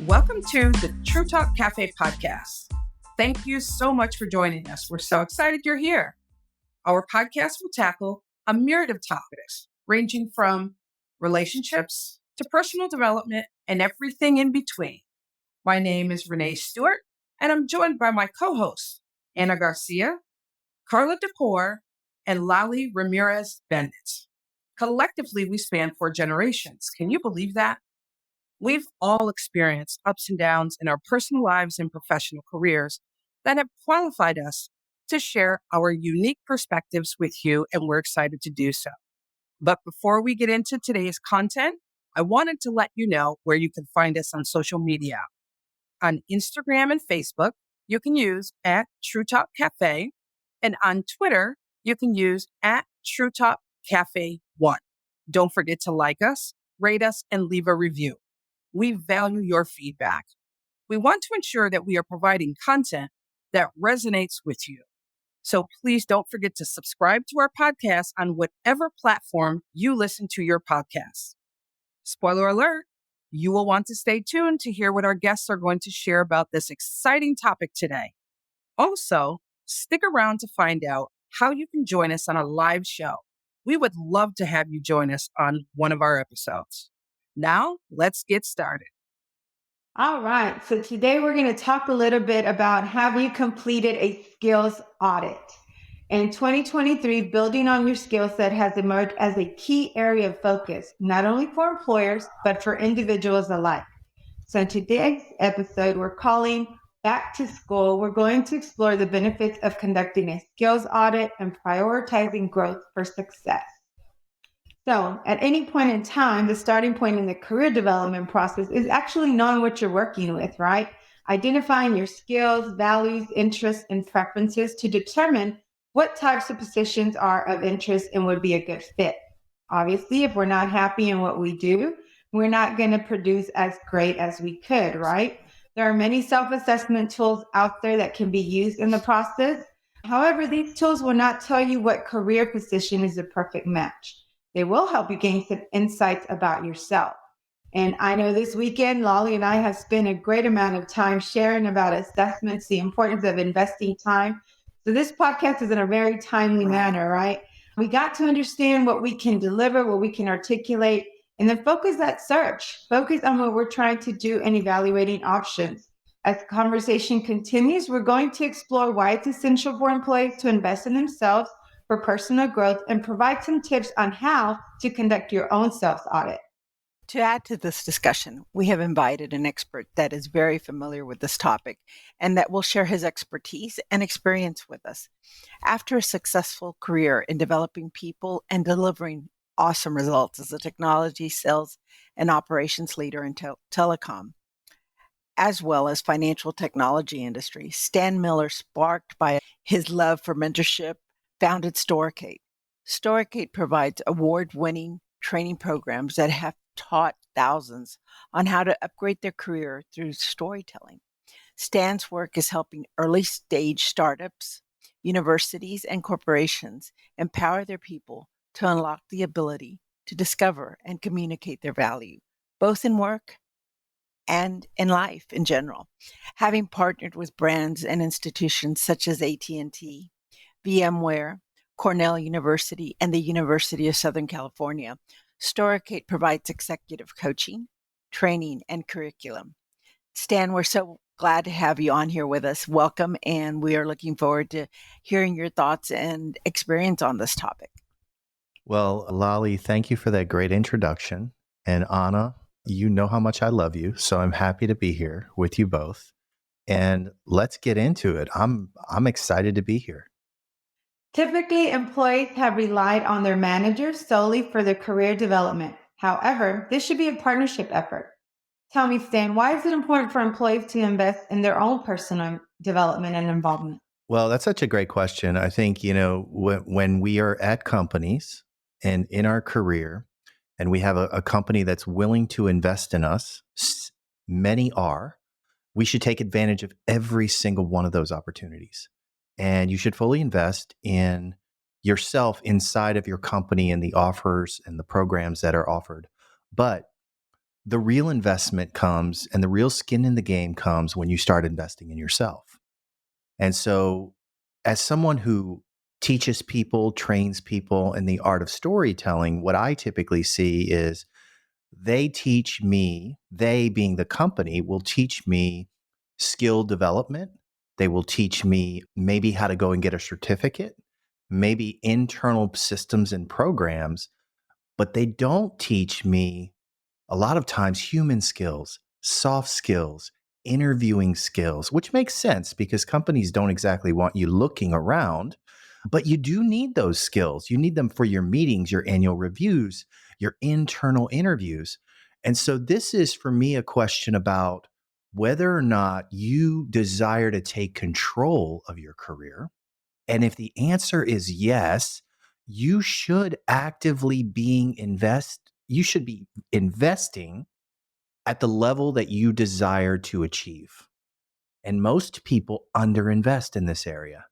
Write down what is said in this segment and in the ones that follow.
Welcome to the True Talk Cafe podcast. Thank you so much for joining us. We're so excited you're here. Our podcast will tackle a myriad of topics, ranging from relationships to personal development and everything in between. My name is Renee Stewart, and I'm joined by my co-hosts, Anna Garcia, Carla Decor, and Lali Ramirez Bendit. Collectively, we span 4 generations. Can you believe that? We've all experienced ups and downs in our personal lives and professional careers that have qualified us to share our unique perspectives with you, and we're excited to do so. But before we get into today's content, I wanted to let you know where you can find us on social media. On Instagram and Facebook, you can use at True Talk Cafe, and on Twitter, you can use at True Talk Cafe 1. Don't forget to like us, rate us, and leave a review. We value your feedback. We want to ensure that we are providing content that resonates with you. So please don't forget to subscribe to our podcast on whatever platform you listen to your podcasts. Spoiler alert, you will want to stay tuned to hear what our guests are going to share about this exciting topic today. Also, stick around to find out how you can join us on a live show. We would love to have you join us on one of our episodes. Now, let's get started. All right. So today we're going to talk a little bit about have you completed a skills audit? In 2023, building on your skill set has emerged as a key area of focus, not only for employers, but for individuals alike. So in today's episode, we're calling Back to School. We're going to explore the benefits of conducting a skills audit and prioritizing growth for success. So at any point in time, the starting point in the career development process is actually knowing what you're working with, right? Identifying your skills, values, interests, and preferences to determine what types of positions are of interest and would be a good fit. Obviously, if we're not happy in what we do, we're not going to produce as great as we could, right? There are many self-assessment tools out there that can be used in the process. However, these tools will not tell you what career position is a perfect match. They will help you gain some insights about yourself. And I know this weekend, Lali and I have spent a great amount of time sharing about assessments, the importance of investing time. So this podcast is in a very timely manner, right? We got to understand what we can deliver, what we can articulate, and then focus that search. Focus on what we're trying to do and evaluating options. As the conversation continues, we're going to explore why it's essential for employees to invest in themselves for personal growth and provide some tips on how to conduct your own self-audit. To add to this discussion, we have invited an expert that is very familiar with this topic and that will share his expertise and experience with us. After a successful career in developing people and delivering awesome results as a technology, sales, and operations leader in telecom, as well as financial technology industry, Stan Miller, sparked by his love for mentorship, founded Storicate. Storicate provides award-winning training programs that have taught thousands on how to upgrade their career through storytelling. Stan's work is helping early-stage startups, universities, and corporations empower their people to unlock the ability to discover and communicate their value, both in work and in life in general. Having partnered with brands and institutions such as AT&T, VMware, Cornell University, and the University of Southern California, Storicate provides executive coaching, training, and curriculum. Stan, we're so glad to have you on here with us. Welcome, and we are looking forward to hearing your thoughts and experience on this topic. Well, Lali, thank you for that great introduction. And Anna, you know how much I love you, so I'm happy to be here with you both. And let's get into it. I'm excited to be here. Typically, employees have relied on their managers solely for their career development. However, this should be a partnership effort. Tell me, Stan, why is it important for employees to invest in their own personal development and involvement? Well, that's such a great question. I think, when we are at companies and in our career, and we have a company that's willing to invest in us, many are, we should take advantage of every single one of those opportunities. And you should fully invest in yourself inside of your company and the offers and the programs that are offered. But the real investment comes and the real skin in the game comes when you start investing in yourself. And so, as someone who teaches people, trains people in the art of storytelling, what I typically see is they teach me, they being the company, will teach me skill development. They will teach me maybe how to go and get a certificate, maybe internal systems and programs, but they don't teach me a lot of times human skills, soft skills, interviewing skills, which makes sense because companies don't exactly want you looking around, but you do need those skills. You need them for your meetings, your annual reviews, your internal interviews. And so this is for me a question about whether or not you desire to take control of your career. And if the answer is yes, you should actively you should be investing at the level that you desire to achieve. And most people underinvest in this area.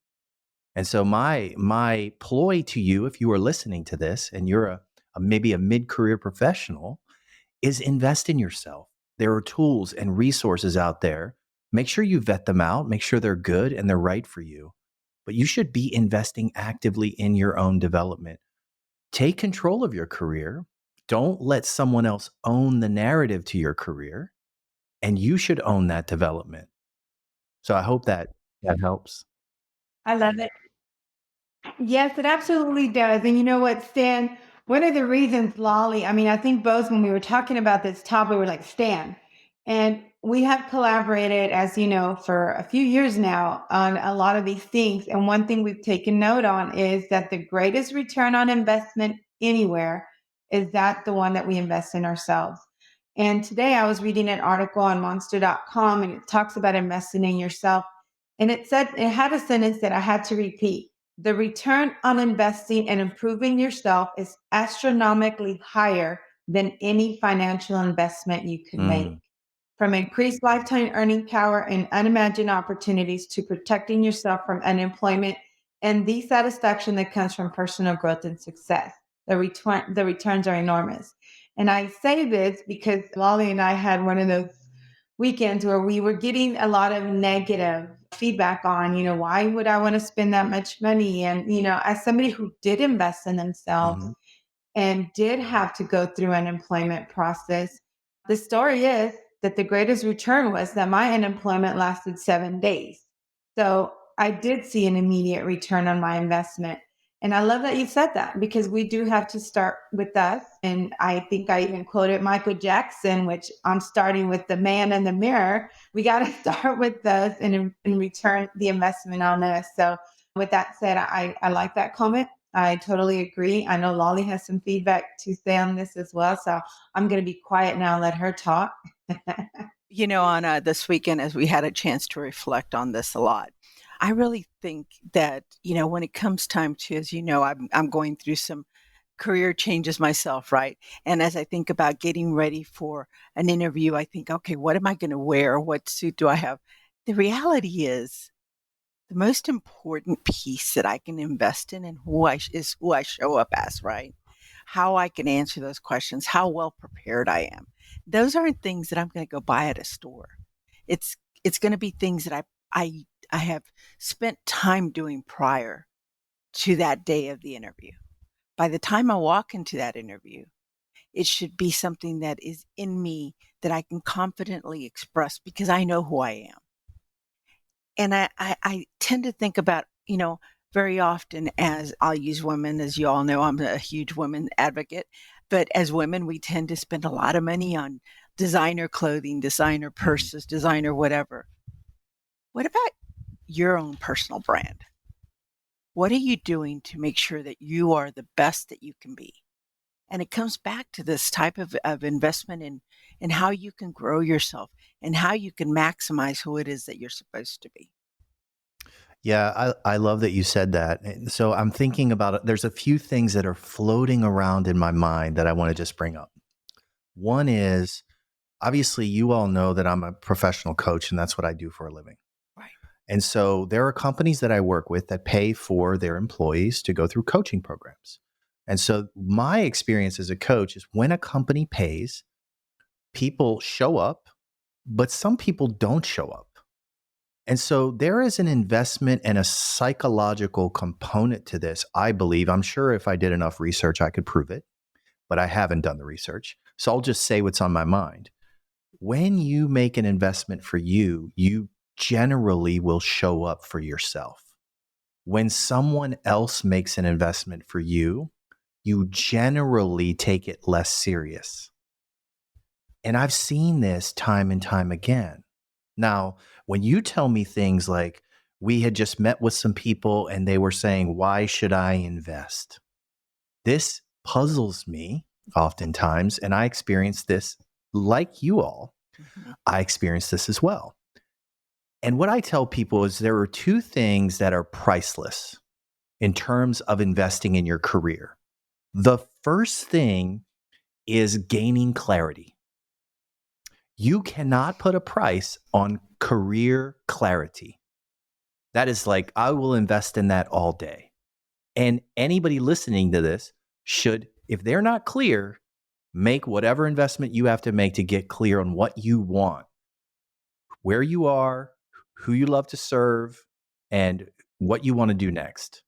And so my ploy to you, if you are listening to this and you're maybe a mid-career professional, is invest in yourself. There are tools and resources out there. Make sure you vet them out, make sure they're good and they're right for you. But you should be investing actively in your own development. Take control of your career. Don't let someone else own the narrative to your career, and you should own that development. So I hope that helps. I love it. Yes, it absolutely does. And you know what, Stan? One of the reasons, Lolly, I mean, I think both when we were talking about this topic, we were like, Stan. And we have collaborated, as you know, for a few years now on a lot of these things. And one thing we've taken note on is that the greatest return on investment anywhere is that the one that we invest in ourselves. And today I was reading an article on monster.com and it talks about investing in yourself. And it had a sentence that I had to repeat. The return on investing and improving yourself is astronomically higher than any financial investment you can make. Mm, From increased lifetime earning power and unimagined opportunities to protecting yourself from unemployment and the satisfaction that comes from personal growth and success. The returns are enormous. And I say this because Lolly and I had one of those weekends where we were getting a lot of negative feedback on, why would I want to spend that much money? And, as somebody who did invest in themselves mhm, and did have to go through an employment process, the story is that the greatest return was that my unemployment lasted 7 days. So I did see an immediate return on my investment. And I love that you said that because we do have to start with us. And I think I even quoted Michael Jackson, which I'm starting with the man in the mirror. We got to start with us and return the investment on us. So with that said, I like that comment. I totally agree. I know Lolly has some feedback to say on this as well. So I'm going to be quiet now and let her talk. On this weekend, as we had a chance to reflect on this a lot, I really think that, when it comes time to, as you know, I'm going through some career changes myself, right? And as I think about getting ready for an interview, I think, okay, what am I going to wear? What suit do I have? The reality is, the most important piece that I can invest in and is who I show up as, right? How I can answer those questions, how well prepared I am. Those aren't things that I'm going to go buy at a store. It's it's going to be things that I have spent time doing prior to that day of the interview. By the time I walk into that interview, it should be something that is in me that I can confidently express because I know who I am. And I tend to think about, very often, as I'll use women, as you all know, I'm a huge women advocate. But as women, we tend to spend a lot of money on designer clothing, designer mhm. purses, designer whatever. What about your own personal brand? What are you doing to make sure that you are the best that you can be? And it comes back to this type of investment in how you can grow yourself and how you can maximize who it is that you're supposed to be. Yeah, I love that you said that. And so I'm thinking about it. There's a few things that are floating around in my mind that I want to just bring up. One is obviously you all know that I'm a professional coach and that's what I do for a living. Right. And so there are companies that I work with that pay for their employees to go through coaching programs. And so my experience as a coach is when a company pays, people show up, but some people don't show up. And so there is an investment and a psychological component to this, I believe. I'm sure if I did enough research, I could prove it, but I haven't done the research. So I'll just say what's on my mind. When you make an investment for you, you generally will show up for yourself. When someone else makes an investment for you, you generally take it less serious. And I've seen this time and time again. Now, when you tell me things like, we had just met with some people and they were saying, why should I invest? This puzzles me oftentimes. And I experience this like you all. I experience this as well. And what I tell people is there are two things that are priceless in terms of investing in your career. The first thing is gaining clarity. You cannot put a price on career clarity. That is like, I will invest in that all day. And anybody listening to this should, if they're not clear, make whatever investment you have to make to get clear on what you want, where you are, who you love to serve, and what you want to do next.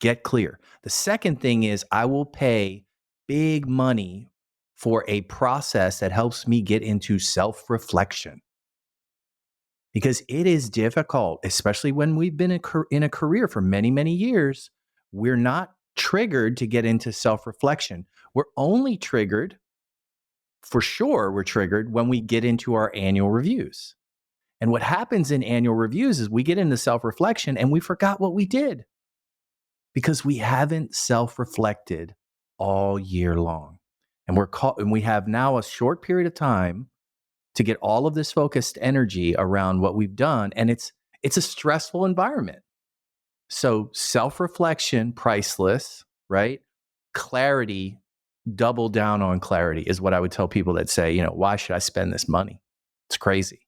Get clear. The second thing is, I will pay big money for a process that helps me get into self-reflection. Because it is difficult, especially when we've been in a career for many, many years. We're not triggered to get into self-reflection. We're only triggered, for sure, we're triggered when we get into our annual reviews. And what happens in annual reviews is we get into self-reflection and we forgot what we did because we haven't self-reflected all year long. And we have now a short period of time to get all of this focused energy around what we've done. And it's a stressful environment. So self-reflection, priceless, right? Clarity, double down on clarity is what I would tell people that say, why should I spend this money? It's crazy.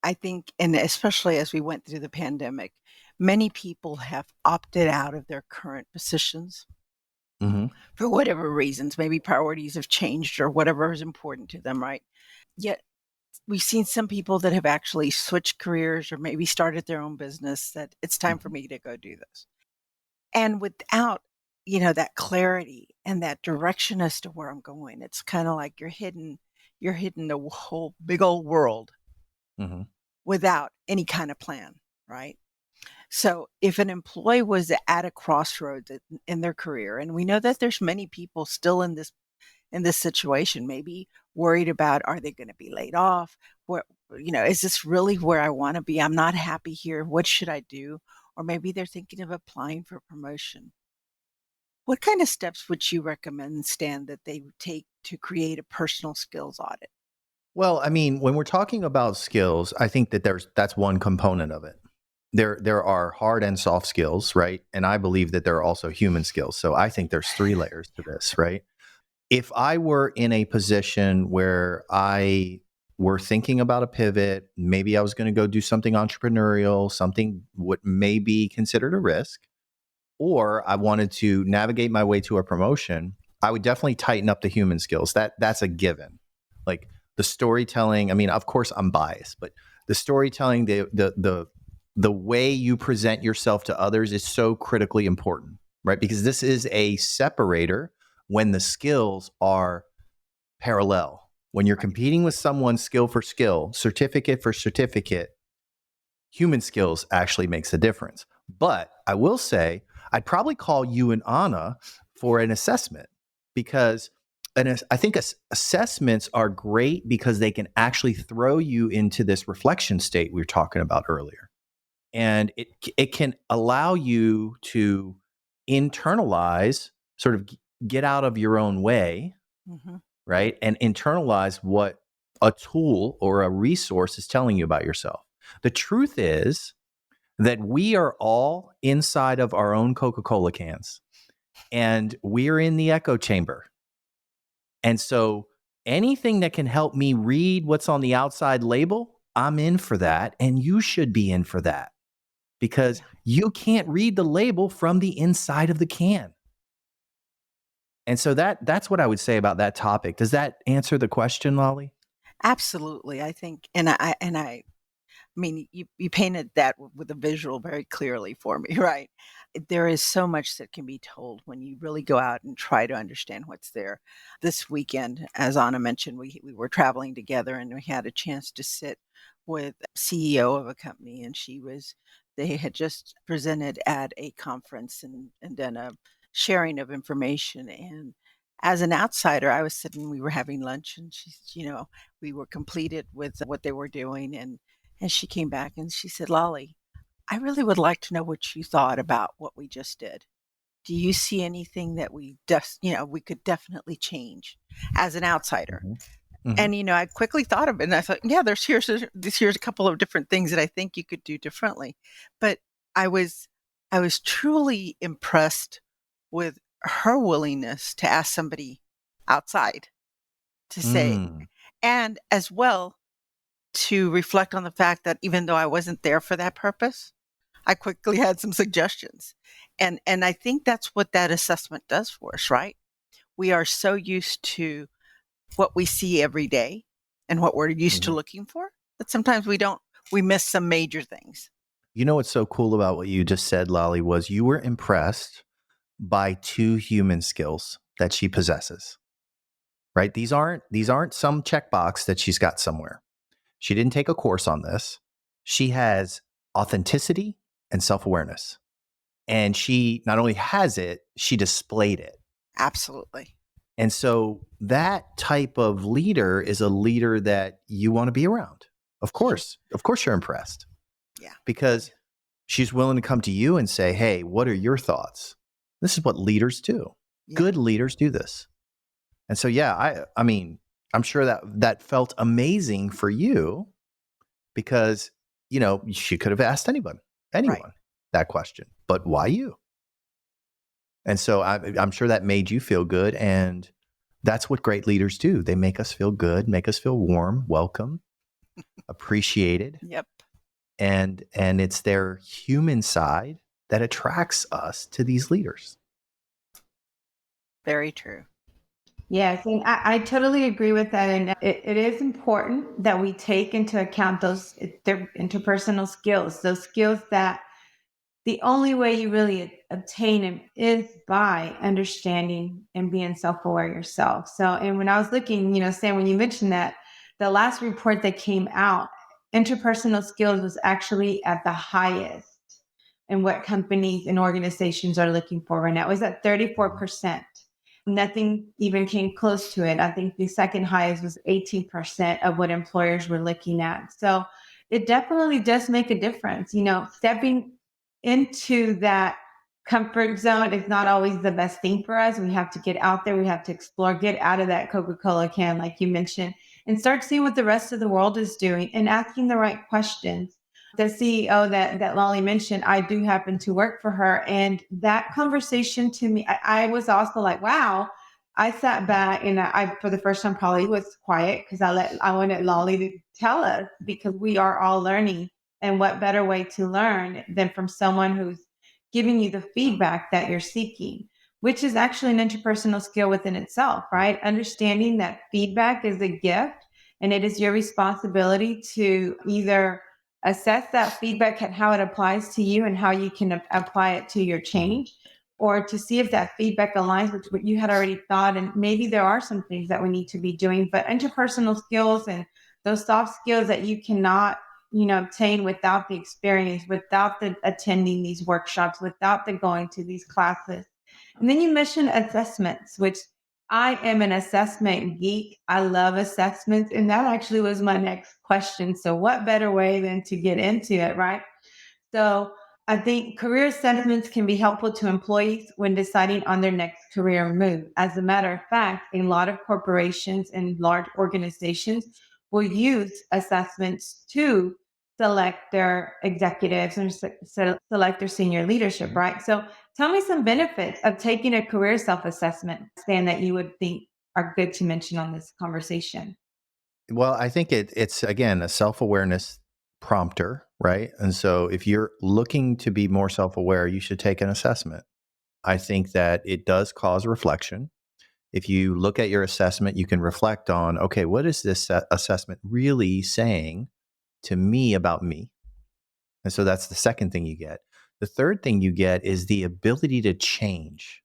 I think, and especially as we went through the pandemic, many people have opted out of their current positions for whatever reasons. Maybe priorities have changed or whatever is important to them, right? Yet we've seen some people that have actually switched careers or maybe started their own business, that it's time for me to go do this. And without, that clarity and that direction as to where I'm going, it's kind of like you're hitting the whole big old world without any kind of plan, right? So if an employee was at a crossroads in their career, and we know that there's many people still in this situation, maybe worried about, are they going to be laid off? Is this really where I want to be? I'm not happy here. What should I do? Or maybe they're thinking of applying for promotion. What kind of steps would you recommend, Stan, that they would take to create a personal skills audit? Well, I mean, when we're talking about skills, I think that that's one component of it. There are hard and soft skills, right? And I believe that there are also human skills. So I think there's 3 layers to this, right? If I were in a position where I were thinking about a pivot, maybe I was going to go do something entrepreneurial, something what may be considered a risk, or I wanted to navigate my way to a promotion, I would definitely tighten up the human skills. That's a given. Like the storytelling, I mean, of course I'm biased, but the storytelling, the way you present yourself to others is so critically important, right? Because this is a separator when the skills are parallel. When you're competing with someone skill for skill, certificate for certificate, human skills actually makes a difference. But I will say, I'd probably call you and Anna for an assessment because I think assessments are great because they can actually throw you into this reflection state we were talking about earlier. And it can allow you to internalize, sort of get out of your own way, right? And internalize what a tool or a resource is telling you about yourself. The truth is that we are all inside of our own Coca-Cola cans, and we're in the echo chamber. And so anything that can help me read what's on the outside label, I'm in for that. And you should be in for that because you can't read the label from the inside of the can. And so that's what I would say about that topic. Does that answer the question, Lolly? Absolutely. I think, I mean, you painted that with a visual very clearly for me, right? There is so much that can be told when you really go out and try to understand what's there. This weekend, as Anna mentioned, we were traveling together and we had a chance to sit with CEO of a company, and they had just presented at a conference and done a sharing of information. And as an outsider, I was sitting, we were having lunch, and we were completed with what they were doing. And she came back and she said, Lolly, I really would like to know what you thought about what we just did. Do you see anything that we could definitely change as an outsider? Hmm. Hmm. And I quickly thought of it, and I thought, yeah, here's a couple of different things that I think you could do differently. But I was I was truly impressed with her willingness to ask somebody outside to say, Mm. and as well to reflect on the fact that even though I wasn't there for that purpose, I quickly had some suggestions. And I think that's what that assessment does for us, right? We are so used to what we see every day and what we're used to Mhm. looking for that sometimes we miss some major things. You know what's so cool about what you just said, Lolly, was you were impressed by two human skills that she possesses, right? These aren't some checkbox that she's got somewhere. She didn't take a course on this. She has authenticity and self-awareness. And she not only has it, she displayed it. Absolutely. And so that type of leader is a leader that you want to be around. Of course. Of course you're impressed Yeah. because she's willing to come to you and say, "Hey, what are your thoughts?" This is what leaders do. Yeah. Good leaders do this. And so yeah, I mean, I'm sure that felt amazing for you because, she could have asked anyone Right. that question. But why you? And so I'm sure that made you feel good. And that's what great leaders do. They make us feel good, make us feel warm, welcome, appreciated. Yep. And it's their human side that attracts us to these leaders. Very true. Yes, and I totally agree with that. And it is important that we take into account their interpersonal skills, those skills that the only way you really obtain them is by understanding and being self-aware yourself. So, and when I was looking, Sam, when you mentioned that, the last report that came out, interpersonal skills was actually at the highest in what companies and organizations are looking for right now. It was at 34%. Nothing even came close to it. I think the second highest was 18% of what employers were looking at. So it definitely does make a difference. Stepping into that comfort zone is not always the best thing for us. We have to get out there, we have to explore, get out of that Coca-Cola can, like you mentioned, and start seeing what the rest of the world is doing and asking the right questions. The CEO that Lolly mentioned, I do happen to work for her. And that conversation to me, I was also like, wow. I sat back and I for the first time probably was quiet because I wanted Lolly to tell us because we are all learning. And what better way to learn than from someone who's giving you the feedback that you're seeking, which is actually an interpersonal skill within itself, right? Understanding that feedback is a gift and it is your responsibility to either assess that feedback and how it applies to you and how you can apply it to your change, or to see if that feedback aligns with what you had already thought. And maybe there are some things that we need to be doing, but interpersonal skills and those soft skills that you cannot, obtain without the experience, without the attending these workshops, without the going to these classes. And then you mentioned assessments, which I am an assessment geek. I love assessments. And that actually was my next question. So, what better way than to get into it, right? So, I think career assessments can be helpful to employees when deciding on their next career move. As a matter of fact, a lot of corporations and large organizations will use assessments to select their executives and select their senior leadership, right? So, tell me some benefits of taking a career self assessment, Stan, that you would think are good to mention on this conversation. Well, I think it's again a self-awareness prompter, right? And so if you're looking to be more self-aware, you should take an assessment. I think that it does cause reflection. If you look at your assessment, you can reflect on, okay, what is this assessment really saying to me about me? And so that's the second thing you get. The third thing you get is the ability to change.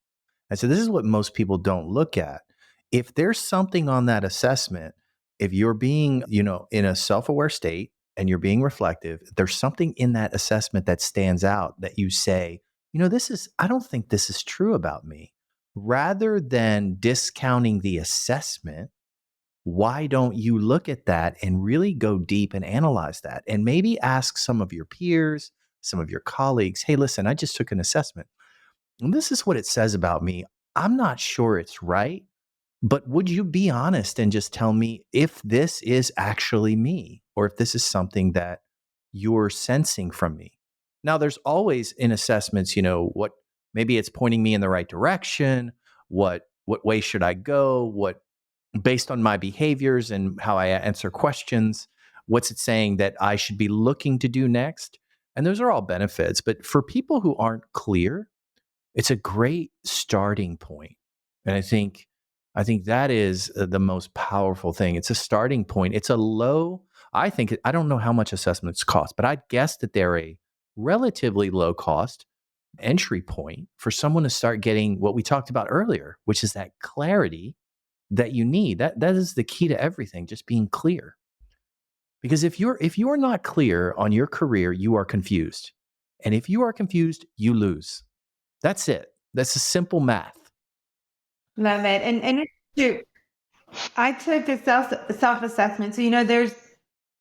And so this is what most people don't look at. If there's something on that assessment, if you're being, in a self-aware state and you're being reflective, there's something in that assessment that stands out that you say, I don't think this is true about me. Rather than discounting the assessment, why don't you look at that and really go deep and analyze that and maybe ask some of your peers, some of your colleagues, hey, listen, I just took an assessment and this is what it says about me. I'm not sure it's right, but would you be honest and just tell me if this is actually me or if this is something that you're sensing from me? Now, there's always in assessments, what maybe it's pointing me in the right direction. What way should I go? What based on my behaviors and how I answer questions, what's it saying that I should be looking to do next? And those are all benefits. But for people who aren't clear, it's a great starting point. And I think that is the most powerful thing. It's a starting point. It's a low, I don't know how much assessments cost, but I'd guess that they're a relatively low cost entry point for someone to start getting what we talked about earlier, which is that clarity that you need. That is the key to everything, just being clear. Because if you're not clear on your career, you are confused. And if you are confused, you lose. That's it. That's a simple math. Love it. And it's true. I took a self assessment. So there's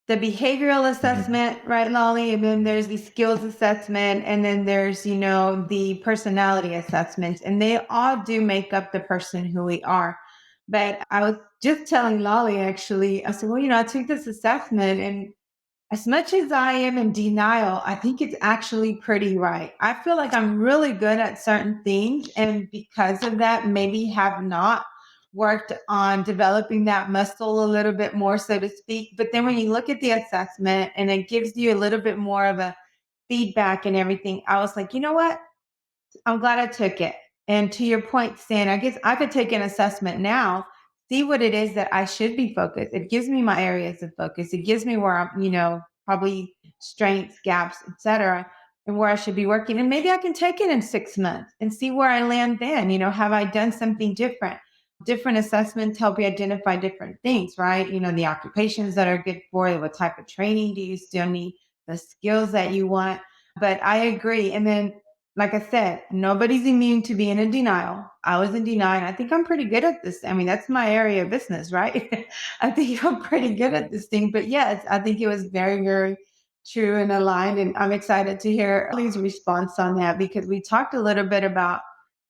the behavioral assessment, right, Lolly? And then there's the skills assessment, and then there's the personality assessments, and they all do make up the person who we are. But I was just telling Lolly, actually, I said, well, I took this assessment, and as much as I am in denial, I think it's actually pretty right. I feel like I'm really good at certain things. And because of that, maybe have not worked on developing that muscle a little bit more, so to speak. But then when you look at the assessment and it gives you a little bit more of a feedback and everything, I was like, you know what? I'm glad I took it. And to your point, Stan, I guess I could take an assessment now, see what it is that I should be focused. It gives me my areas of focus. It gives me where I'm, probably strengths, gaps, etc., and where I should be working. And maybe I can take it in 6 months and see where I land then. Have I done something different? Different assessments help you identify different things, right? The occupations that are good for you, what type of training do you still need, the skills that you want. But I agree. And then like I said, nobody's immune to being in denial. I was in denial. And I think I'm pretty good at this. I mean, that's my area of business, right? I think I'm pretty good at this thing. But yes, I think it was very, very true and aligned. And I'm excited to hear Ellie's response on that because we talked a little bit about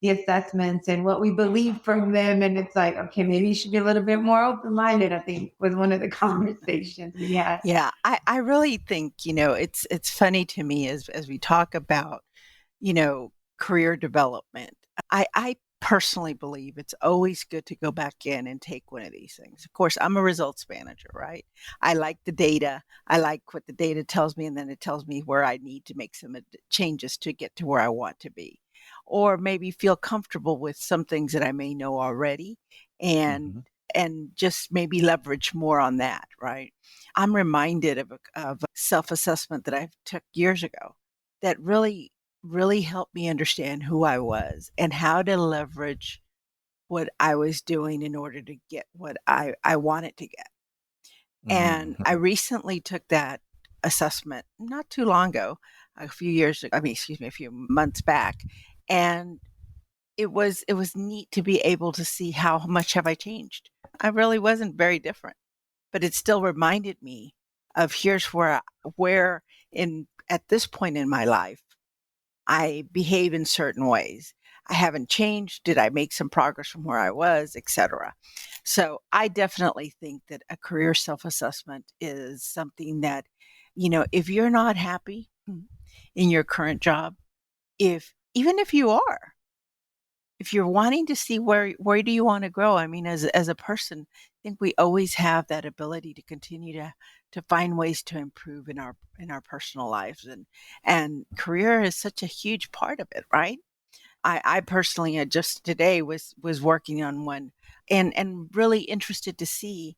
the assessments and what we believe from them. And it's like, okay, maybe you should be a little bit more open minded, I think, was one of the conversations we had. Yeah, I really think, it's funny to me as we talk about career development. I personally believe it's always good to go back in and take one of these things. Of course, I'm a results manager, right? I like the data. I like what the data tells me, and then it tells me where I need to make some changes to get to where I want to be. Or maybe feel comfortable with some things that I may know already and Mhm. and just maybe leverage more on that, right? I'm reminded of a self-assessment that I took years ago that really helped me understand who I was and how to leverage what I was doing in order to get what I wanted to get. And I Mhm. recently took that assessment not too long ago, a few years, I mean, excuse me, a few months back. And it was neat to be able to see how much have I changed. I really wasn't very different, but it still reminded me of here's where in at this point in my life I behave in certain ways. I haven't changed. Did I make some progress from where I was, etc. So I definitely think that a career self-assessment is something that, if you're not happy in your current job, if even if you are, if you're wanting to see where do you want to grow, I mean, as a person, I think we always have that ability to continue to find ways to improve in our personal lives, and career is such a huge part of it, right? I personally just today was working on one and really interested to see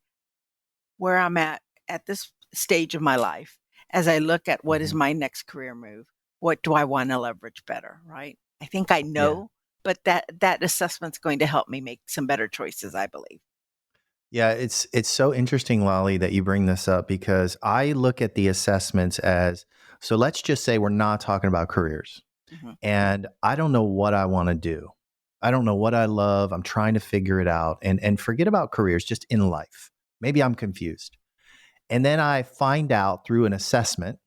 where I'm at this stage of my life as I look at what is Mhm. my next career move. What do I want to leverage better, right? I think I Yeah. know, but that assessment's going to help me make some better choices, I believe. Yeah, it's so interesting, Lolly, that you bring this up because I look at the assessments as, so let's just say we're not talking about careers Mhm. and I don't know what I want to do. I don't know what I love. I'm trying to figure it out and forget about careers just in life. Maybe I'm confused. And then I find out through an assessment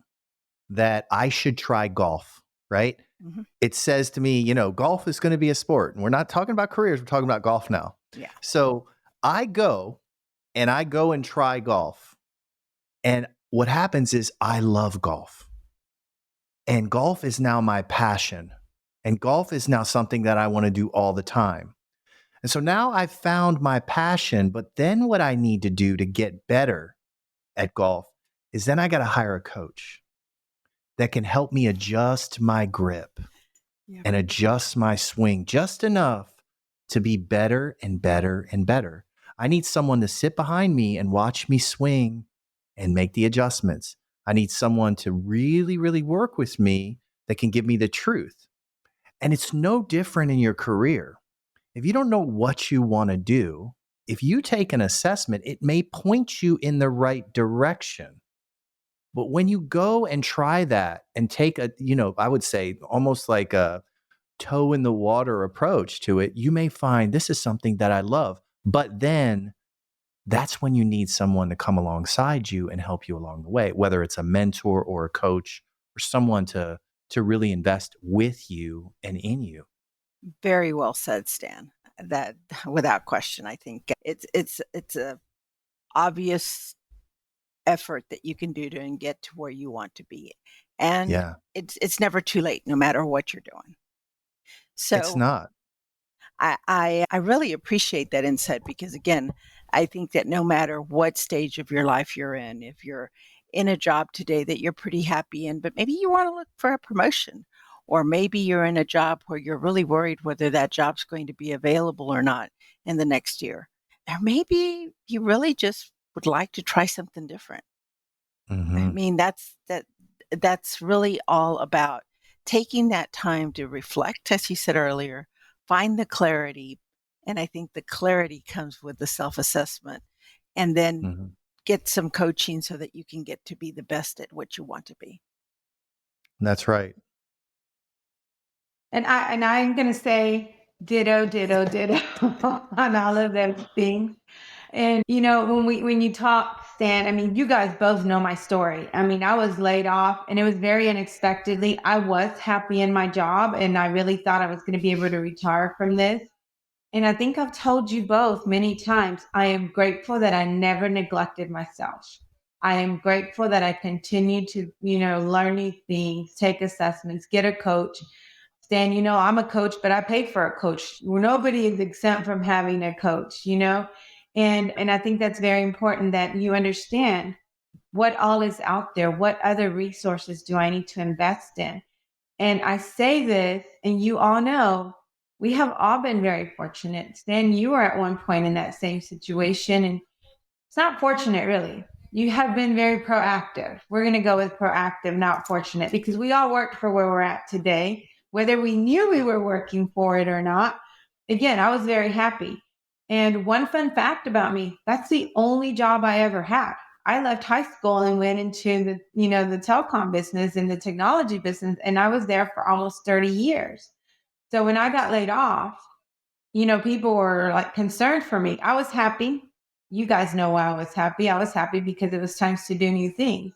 that I should try golf, right? Mhm. It says to me, golf is going to be a sport. And we're not talking about careers, we're talking about golf now. Yeah. So I go and try golf. And what happens is I love golf. And golf is now my passion. And golf is now something that I want to do all the time. And so now I've found my passion, but then what I need to do to get better at golf is then I got to hire a coach that can help me adjust my grip Yeah. and adjust my swing just enough to be better and better and better. I need someone to sit behind me and watch me swing and make the adjustments. I need someone to really, really work with me that can give me the truth. And it's no different in your career. If you don't know what you want to do, if you take an assessment, it may point you in the right direction. But when you go and try that and take I would say almost like a toe in the water approach to it, you may find this is something that I love. But then that's when you need someone to come alongside you and help you along the way, whether it's a mentor or a coach or someone to really invest with you and in you. Very well said, Stan. That without question, I think it's a obvious effort that you can do to and get to where you want to be. And Yeah, it's never too late, no matter what you're doing. it's So not. I really appreciate that insight because again, I think that no matter what stage of your life you're in, if you're in a job today that you're pretty happy in, but maybe you want to look for a promotion, or maybe you're in a job where you're really worried whether that job's going to be available or not in the next year. Or maybe you really just would like to try something different. I Hmm. mean, that's really all about taking that time to reflect, as you said earlier, find the clarity. And I think the clarity comes with the self-assessment and then Hmm. get some coaching so that you can get to be the best at what you want to be. That's right. And I'm gonna say ditto, ditto, ditto on all of those things. And when you talk, Stan, I mean, you guys both know my story. I mean, I was laid off and it was very unexpectedly. I was happy in my job and I really thought I was going to be able to retire from this. And I think I've told you both many times, I am grateful that I never neglected myself. I am grateful that I continued to, learn new things, take assessments, get a coach. Stan, I'm a coach, but I paid for a coach. Nobody is exempt from having a coach. And I think that's very important that you understand what all is out there. What other resources do I need to invest in? And I say this, and you all know we have all been very fortunate. Stan, you were at one point in that same situation, and it's not fortunate, really. You have been very proactive. We're going to go with proactive, not fortunate, because we all worked for where we're at today, whether we knew we were working for it or not. Again, I was very happy. And one fun fact about me, that's the only job I ever had. I left high school and went into the telecom business and the technology business, and I was there for almost 30 years. So when I got laid off, people were like concerned for me. I was happy. You guys know why I was happy. I was happy because it was time to do new things.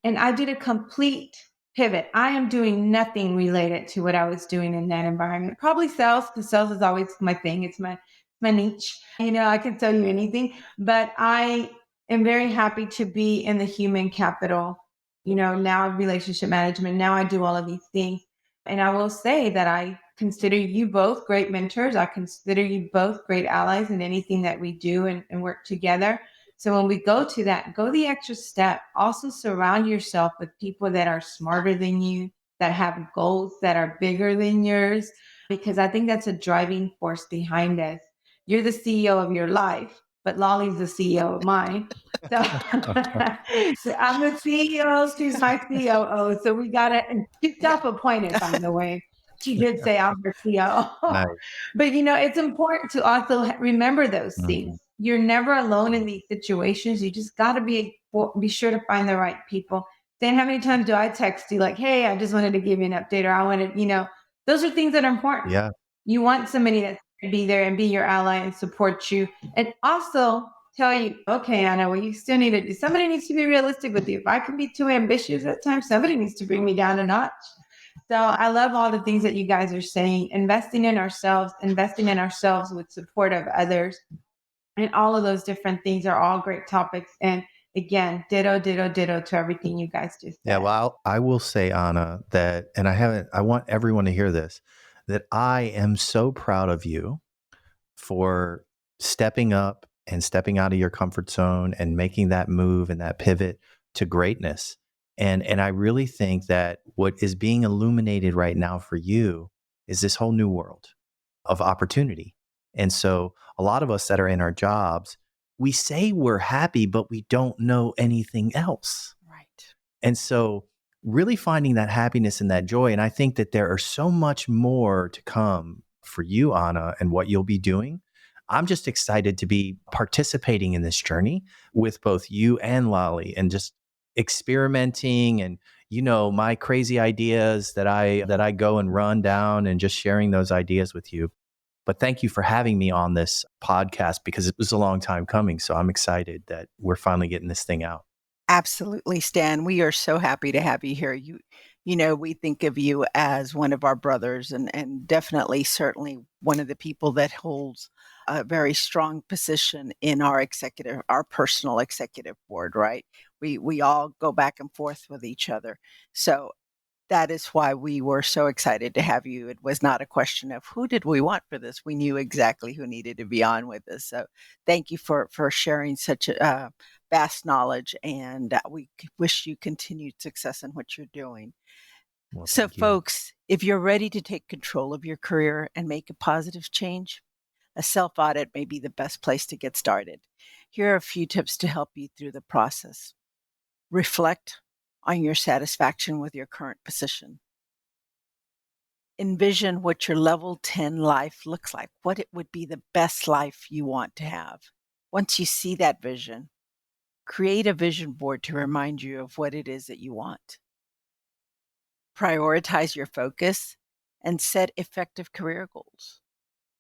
And I did a complete pivot. I am doing nothing related to what I was doing in that environment. Probably sales, because sales is always my thing. It's my niche. I can tell you anything, but I am very happy to be in the human capital, now relationship management. Now I do all of these things. And I will say that I consider you both great mentors. I consider you both great allies in anything that we do and work together. So when we go to that, go the extra step. Also surround yourself with people that are smarter than you, that have goals that are bigger than yours, because I think that's a driving force behind us. you're the CEO of your life, but Lolly's the CEO of mine. So, so I'm the CEO, she's my COO. So we got to, and she's self-appointed, by the way. She did say I'm her COO. Nice. But it's important to also remember those things. You're never alone in these situations. You just got to be sure to find the right people. Then how many times do I text you like, hey, I just wanted to give you an update, or I wanted, those are things that are important. Yeah. You want somebody that's going to be there and be your ally and support you. And also tell you, okay, Anna, well, you still need to, somebody needs to be realistic with you. If I can be too ambitious at times, somebody needs to bring me down a notch. So I love all the things that you guys are saying, investing in ourselves with support of others. And all of those different things are all great topics. And again, ditto to everything you guys just said. Yeah, well, I will say, Anna, that, and I want everyone to hear this, that I am so proud of you for stepping up and stepping out of your comfort zone and making that move and that pivot to greatness. And I really think that what is being illuminated right now for you is this whole new world of opportunity. And so a lot of us that are in our jobs, we say we're happy, but we don't know anything else. Right. And so really finding that happiness and that joy. And I think that there are so much more to come for you, Anna, and what you'll be doing. I'm just excited to be participating in this journey with both you and Lolly, and just experimenting and, my crazy ideas that I go and run down, and just sharing those ideas with you. But thank you for having me on this podcast, because it was a long time coming. So I'm excited that we're finally getting this thing out. Absolutely, Stan. We are so happy to have you here. We think of you as one of our brothers, and definitely, certainly one of the people that holds a very strong position in our personal executive board, right? We all go back and forth with each other. So that is why we were so excited to have you. It was not a question of who did we want for this. We knew exactly who needed to be on with us. So thank you for sharing such a vast knowledge, and we wish you continued success in what you're doing. Well, So thank you. folks, if you're ready to take control of your career and make a positive change, a self-audit may be the best place to get started. Here are a few tips to help you through the process. Reflect on your satisfaction with your current position. Envision what your level 10 life looks like, what it would be the best life you want to have. Once you see that vision, create a vision board to remind you of what it is that you want. Prioritize your focus and set effective career goals.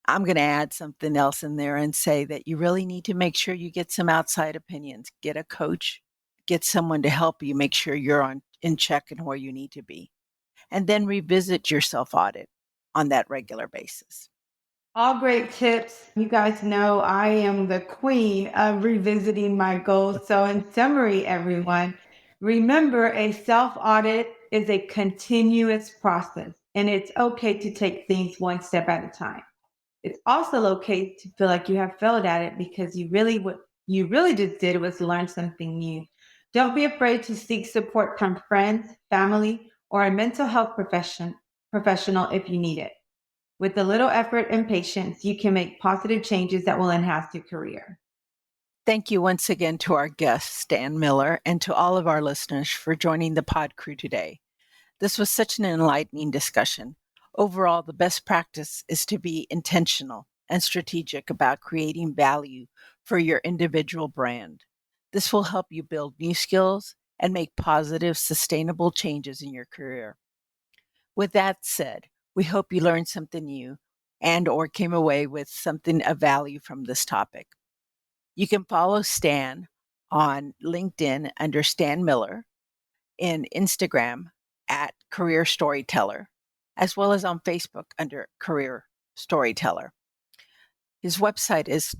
I'm going to add something else in there and say that you really need to make sure you get some outside opinions. Get a coach, get someone to help you make sure you're in check and where you need to be. And then revisit your self-audit on that regular basis. All great tips. You guys know I am the queen of revisiting my goals. So in summary, everyone, remember, a self-audit is a continuous process, and it's okay to take things one step at a time. It's also okay to feel like you have failed at it, because what you really just did was learn something new. Don't be afraid to seek support from friends, family, or a mental health professional if you need it. With a little effort and patience, you can make positive changes that will enhance your career. Thank you once again to our guest, Stan Miller, and to all of our listeners for joining the pod crew today. This was such an enlightening discussion. Overall, the best practice is to be intentional and strategic about creating value for your individual brand. This will help you build new skills and make positive, sustainable changes in your career. With that said, we hope you learned something new and/or came away with something of value from this topic. You can follow Stan on LinkedIn under Stan Miller, in Instagram at Career Storyteller, as well as on Facebook under Career Storyteller. His website is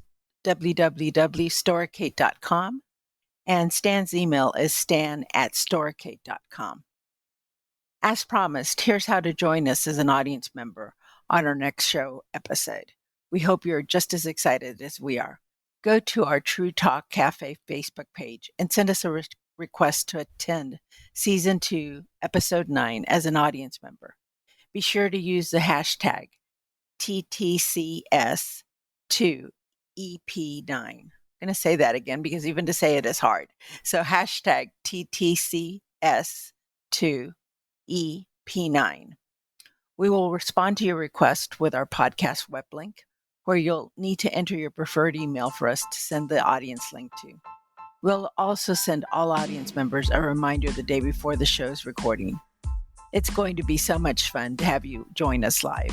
www.storicate.com, and Stan's email is stan@storicate.com. As promised, here's how to join us as an audience member on our next show episode. We hope you're just as excited as we are. Go to our True Talk Cafe Facebook page and send us a request to attend Season 2, Episode 9 as an audience member. Be sure to use the hashtag TTCS2 I'm going to say that again because even to say it is hard. So hashtag TTCS2EP9. We will respond to your request with our podcast web link, where you'll need to enter your preferred email for us to send the audience link to. We'll also send all audience members a reminder the day before the show's recording. It's going to be so much fun to have you join us live.